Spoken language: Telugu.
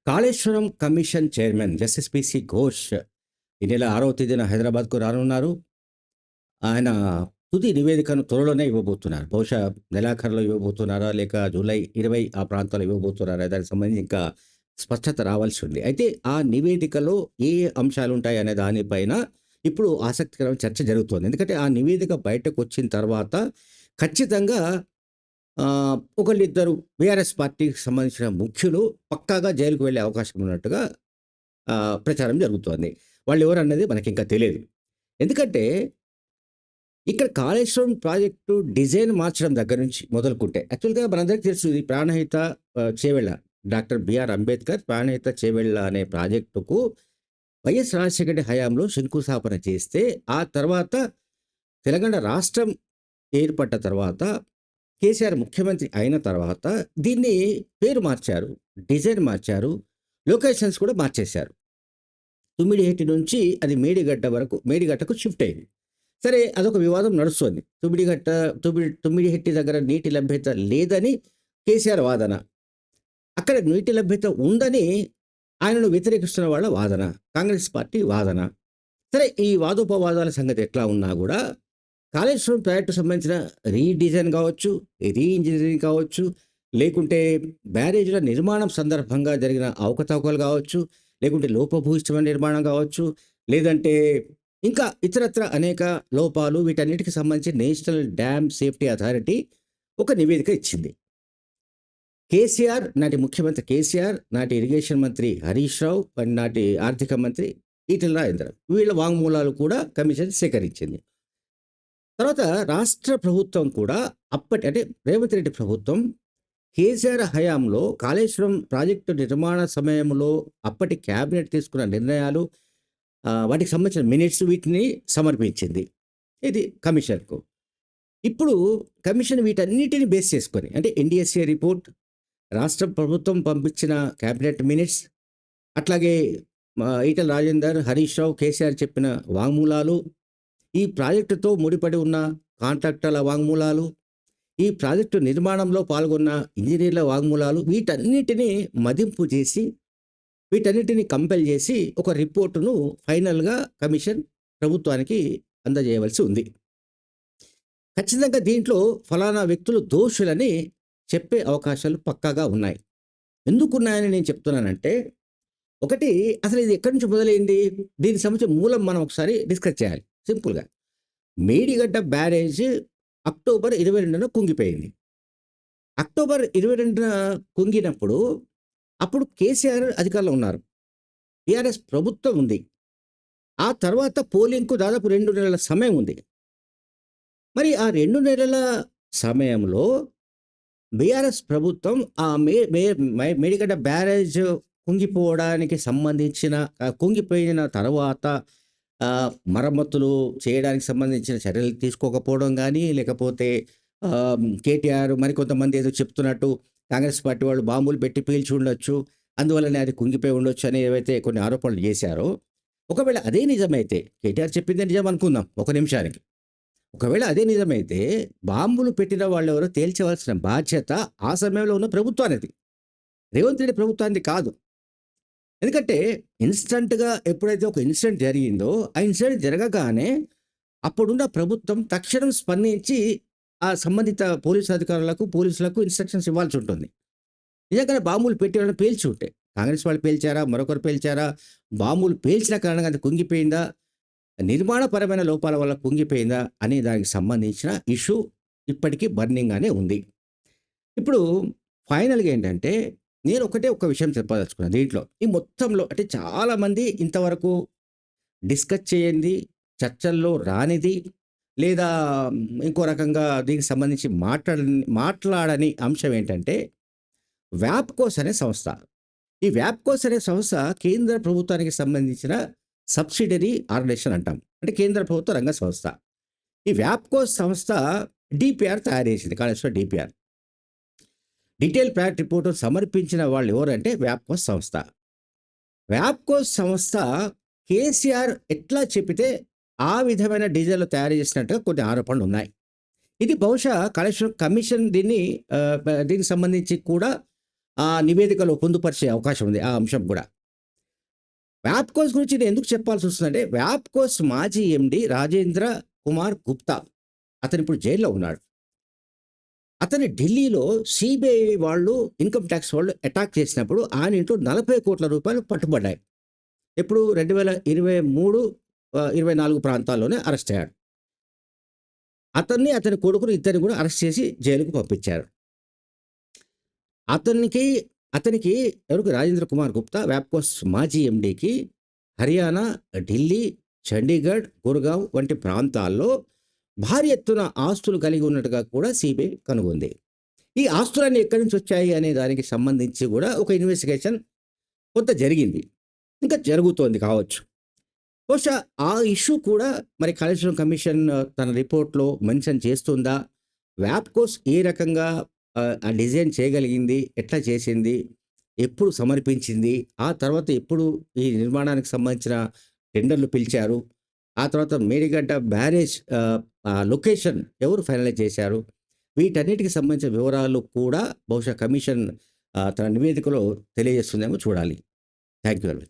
Kaleshwaram commission chairman justice PC Ghosh ఈ నెల 6వ తేదీన హైదరాబాద్కు రానున్నారు. ఆయన తుది నివేదికను త్వరలోనే ఇవ్వబోతున్నారు. బహుశా నెలాఖరులో ఇవ్వబోతున్నారా, లేక జూలై 20 ఆ ప్రాంతాల్లో ఇవ్వబోతున్నారా, దానికి సంబంధించి ఇంకా స్పష్టత రావాల్సి ఉంది. అయితే ఆ నివేదికలో ఏ ఏ అంశాలు ఉంటాయి అనే దానిపైన ఇప్పుడు ఆసక్తికరమైన చర్చ జరుగుతోంది. ఎందుకంటే ఆ నివేదిక బయటకొచ్చిన తర్వాత ఖచ్చితంగా ఒకళ్ళిద్దరు బీఆర్ఎస్ పార్టీకి సంబంధించిన ముఖ్యులు పక్కాగా జైలుకు వెళ్ళే అవకాశం ఉన్నట్టుగా ప్రచారం జరుగుతోంది. వాళ్ళెవరన్నది మనకింకా తెలీదు. ఎందుకంటే ఇక్కడ కాళేశ్వరం ప్రాజెక్టు డిజైన్ మార్చడం దగ్గర నుంచి మొదలుకుంటే యాక్చువల్‌గా మనందరికీ తెలుసు ఇది ప్రాణహిత చేవెళ్ళ డాక్టర్ బిఆర్ అంబేద్కర్ ప్రాణహిత చేవెళ్ళ అనే ప్రాజెక్టుకు వైఎస్ రాజశేఖర రెడ్డి హయాంలో శంకుస్థాపన చేస్తే, ఆ తర్వాత తెలంగాణ రాష్ట్రం ఏర్పడ్డ తర్వాత కేసీఆర్ ముఖ్యమంత్రి అయిన తర్వాత దీన్ని పేరు మార్చారు. డిజైన్ మార్చారు. లొకేషన్స్ కూడా మార్చేశారు. తుమ్మిడిహెట్టి నుంచి అది మేడిగడ్డ వరకు మేడిగడ్డకు షిఫ్ట్ అయింది. సరే అదొక వివాదం నడుస్తోంది. తుమ్మిడిహెట్టి దగ్గర నీటి లభ్యత లేదని కేసీఆర్ వాదన. అక్కడ నీటి లభ్యత ఉందని ఆయనను వ్యతిరేకిస్తున్న వాళ్ళ వాదన. కాంగ్రెస్ పార్టీ వాదన. సరే ఈ వాదోపవాదాల సంగతి ఎట్లా ఉన్నా గూడా కాళేశ్వరం ప్రాజెక్టుకు సంబంధించిన రీడిజైన్ కావచ్చు, ఇంజినీరింగ్ కావచ్చు, లేకుంటే బ్యారేజ్‌ల నిర్మాణం సందర్భంగా జరిగిన అవకతవకలు కావచ్చు, లేకుంటే లోపభూయిష్టమైన నిర్మాణం కావచ్చు, లేదంటే ఇంకా ఇతరత్ర అనేక లోపాలు వీటన్నిటికి సంబంధించి నేషనల్ డ్యామ్ సేఫ్టీ అథారిటీ ఒక నివేదిక ఇచ్చింది. నాటి ముఖ్యమంత్రి కేసీఆర్, నాటి ఇరిగేషన్ మంత్రి హరీష్ రావు, అండ్ నాటి ఆర్థిక మంత్రి ఈటెల రాజేందర్ వీళ్ళ వాంగ్మూలాలు కూడా కమిషన్ సేకరించింది. తర్వాత రాష్ట్ర ప్రభుత్వం కూడా అంటే రేవంత్ రెడ్డి ప్రభుత్వం కేసీఆర్ హయాంలో కాళేశ్వరం ప్రాజెక్టు నిర్మాణ సమయంలో అప్పటి క్యాబినెట్ తీసుకున్న నిర్ణయాలు, వాటికి సంబంధించిన మినిట్స్ వీటిని సమర్పించింది. ఇది కమిషన్‌కు. ఇప్పుడు కమిషన్ వీటన్నిటిని బేస్ చేసుకొని అంటే ఎన్‌డీఎస్ఏ రిపోర్ట్, రాష్ట్ర ప్రభుత్వం పంపించిన క్యాబినెట్ మినిట్స్, అట్లాగే ఈటెల రాజేందర్, హరీష్ రావు, కేసీఆర్ చెప్పిన వాంగ్మూలాలు, ఈ ప్రాజెక్టుతో ముడిపడి ఉన్న కాంట్రాక్టర్ల వాంగ్మూలాలు, ఈ ప్రాజెక్టు నిర్మాణంలో పాల్గొన్న ఇంజినీర్ల వాంగ్మూలాలు వీటన్నిటిని మదింపు చేసి, వీటన్నిటిని కంపైల్ చేసి ఒక రిపోర్టును ఫైనల్‌గా కమిషన్ ప్రభుత్వానికి అందజేయవలసి ఉంది. ఖచ్చితంగా దీంట్లో ఫలానా వ్యక్తులు దోషులని చెప్పే అవకాశాలు పక్కాగా ఉన్నాయి. ఎందుకున్నాయని నేను చెప్తున్నానంటే, ఒకటి అసలు ఇది ఎక్కడి నుంచి మొదలైంది? దీనికి సంబంధించిన మూలం మనం ఒకసారి డిస్కస్ చేయాలి సింపుల్‌గా. మేడిగడ్డ బ్యారేజ్ అక్టోబర్ 22న కుంగిపోయింది. అక్టోబర్ 22న కుంగినప్పుడు అప్పుడు కేసీఆర్ అధికారంలో ఉన్నారు. టీఆర్ఎస్ ప్రభుత్వం ఉంది. ఆ తర్వాత పోలింగ్‌కు దాదాపు 2 నెలల సమయం ఉంది. మరి ఆ 2 నెలల సమయంలో బీఆర్ఎస్ ప్రభుత్వం ఆ మేడిగడ్డ బ్యారేజ్ కుంగిపోవడానికి సంబంధించిన కుంగిపోయిన తర్వాత మరమ్మతులు చేయడానికి సంబంధించిన చర్యలు తీసుకోకపోవడం గానీ, లేకపోతే కేటీఆర్ మరికొంతమంది ఏదో చెప్తున్నట్టు కాంగ్రెస్ పార్టీ వాళ్ళు బాంబులు పెట్టి పేల్చి ఉండొచ్చు. అందువల్లనే అది కుంగిపోయి ఉండొచ్చు అని ఏవైతే కొన్ని ఆరోపణలు చేశారో, ఒకవేళ అదే నిజమైతే కేటీఆర్ చెప్పిందే నిజం అనుకుందాం ఒక నిమిషానికి. ఒకవేళ అదే నిజమైతే బాంబులు పెట్టిన వాళ్ళెవరో తేల్చవలసిన బాధ్యత ఆ సమయంలో ఉన్న ప్రభుత్వానిది. రేవంత్ రెడ్డి ప్రభుత్వానిది కాదు. ఎందుకంటే ఇన్‌స్టంట్‌గా ఎప్పుడైతే ఒక ఇన్సిడెంట్ జరిగిందో, ఆ ఇన్సిడెంట్ జరగగానే అప్పుడున్న ప్రభుత్వం తక్షణం స్పందించి ఆ సంబంధిత పోలీసులకు ఇన్‌స్ట్రక్షన్స్ ఇవ్వాల్సి ఉంటుంది. నిజంగానే బాంబులు పెట్టి వాళ్ళని పేల్చి ఉంటే, కాంగ్రెస్ వాళ్ళు పేల్చారా? మరొకరు పేల్చారా? బాంబులు పేల్చిన కారణంగా అది కుంగిపోయిందా? నిర్మాణపరమైన లోపాల వల్ల కుంగిపోయిందా? అనే దానికి సంబంధించిన ఇష్యూ ఇప్పటికీ బర్నింగ్‌గానే ఉంది. ఇప్పుడు ఫైనల్‌గా ఏంటంటే, నేను ఒక విషయం చెప్పదలుచుకున్నాను దీంట్లో. ఈ మొత్తంలో అంటే చాలామంది ఇంతవరకు డిస్కస్ చేయంది, చర్చల్లో రానిది, లేదా ఇంకో రకంగా దీనికి సంబంధించి మాట్లాడని అంశం ఏంటంటే, వ్యాప్‌కోస్ అనే సంస్థ. ఈ వ్యాప్‌కోస్ అనే సంస్థ కేంద్ర ప్రభుత్వానికి సంబంధించిన సబ్సిడరీ ఆర్గనైజేషన్ అంటాం. అంటే కేంద్ర ప్రభుత్వ రంగ సంస్థ. ఈ వ్యాప్‌కోస్ సంస్థ డీపీఆర్ తయారు చేసింది. Kaleshwaram DPR. Detail project report సమర్పించిన వాళ్ళు ఎవరంటే వ్యాప్‌కోస్ సంస్థ. వ్యాప్‌కోస్ సంస్థ కేసీఆర్ ఎట్లా చెబితే ఆ విధమైన డిజైన్‌లు తయారు చేసినట్టుగా కొన్ని ఆరోపణలు ఉన్నాయి. ఇది బహుశా కాళేశ్వరం కమిషన్ దీనికి సంబంధించి కూడా ఆ నివేదికలో పొందుపరిచే అవకాశం ఉంది ఆ అంశం కూడా. వ్యాప్కోస్ గురించి నేను ఎందుకు చెప్పాల్సి వస్తుందంటే, వ్యాప్కోస్ మాజీ ఎండీ రాజేంద్ర కుమార్ గుప్తా అతను ఇప్పుడు జైల్‌లో ఉన్నాడు. అతన్ని ఢిల్లీలో సీబీఐ వాళ్ళు, ఇన్‌కమ్ టాక్స్ వాళ్ళు అటాక్ చేసినప్పుడు ఆయన ఇంట్లో ₹40,00,00,000 పట్టుబడ్డాయి. ఎప్పుడు 2023 24 ప్రాంతాల్లోనే అరెస్ట్ అయ్యాడు. అతన్ని, అతని కొడుకుని ఇద్దరిని కూడా అరెస్ట్ చేసి జైలుకి పంపించారు. అతనికి అతనికి ఎవరికి రాజేంద్ర కుమార్ గుప్తా వ్యాప్కోస్ మాజీ ఎండీకి హర్యానా, ఢిల్లీ, చండీగఢ్, గుర్‌గావ్ వంటి ప్రాంతాల్లో భారీ ఎత్తున ఆస్తులు కలిగి ఉన్నట్టుగా కూడా సీబీఐ కనుగొంది. ఈ ఆస్తులన్నీ ఎక్కడి నుంచి వచ్చాయి అనే దానికి సంబంధించి కూడా ఒక ఇన్వెస్టిగేషన్ కొంత జరిగింది. ఇంకా జరుగుతోంది కావచ్చు. బహుశా ఆ ఇష్యూ కూడా మరి కాళేశ్వరం కమిషన్ తన రిపోర్ట్‌లో మెన్షన్ చేస్తుందా? వ్యాప్‌కోస్ ఏ రకంగా ఆ డిజైన్ చేయగలిగింది? ఎట్లా చేసింది? ఎప్పుడు సమర్పించింది? ఆ తర్వాత ఎప్పుడు ఈ నిర్మాణానికి సంబంధించిన టెండర్‌లు పిలిచారు? ఆ తర్వాత మేడిగడ్డ బ్యారేజ్ లొకేషన్ ఎవరు ఫైనలైజ్ చేశారు? వీటన్నిటికి సంబంధించిన వివరాలు కూడా బహుశా కమిషన్ తన నివేదికలో తెలియజేస్తుందేమో చూడాలి. Thank you very much.